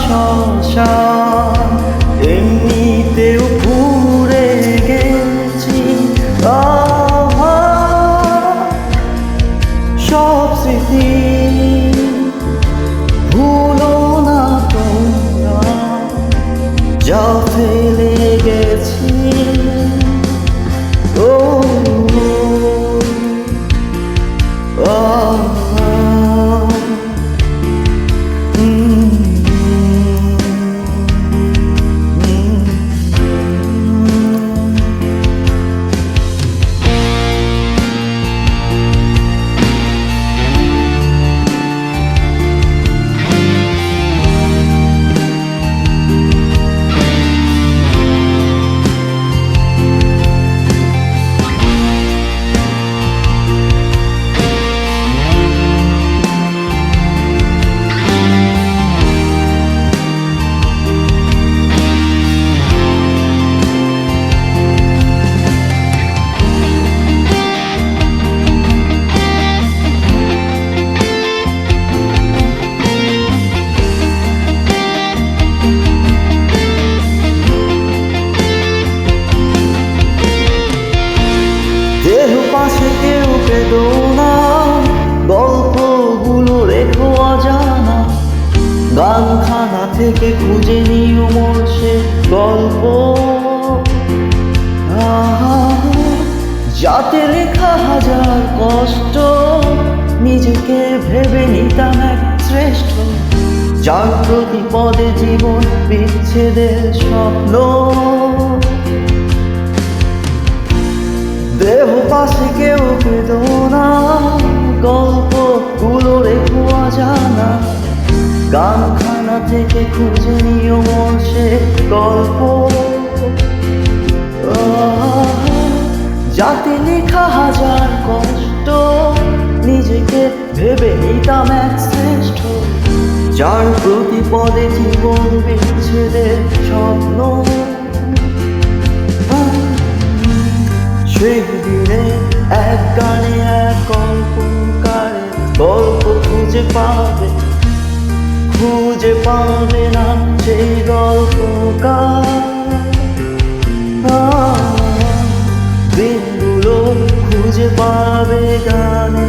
শ্মশান, এমনিতেও ঘুরে গেছি সব স্মৃতি। ভুলো না তোমরা যা ফেলে গেছি। ও দেহ পাশে কেউ পেদো না, গল্পগুলো রেখো অজানা। গানখানা থেকে খুঁজে নিও মোর সে গল্প, যাতে লেখা হাজার কষ্ট নিজেকে ভেবে নিতাম এক শ্রেষ্ঠ। যার প্রতি পদে জীবন বিচ্ছেদের স্বপ্ন, দেহ পাশে কেউ পেদো না, গল্পগুলো রেখো অজানা। গানখানা থেকে খুঁজে নিও মোর সে গল্প, যাতে লেখা হাজার কষ্ট নিজেকে ভেবে নিতাম এক শ্রেষ্ঠ। যার প্রতি পদে জীবন বিচ্ছেদের স্বপ্ন, সেই দিনে এক গানে এক গল্পকারে গল্প খুঁজে পাবে না সেই গল্পকার। দিনগুলো খুঁজে পাবে গানে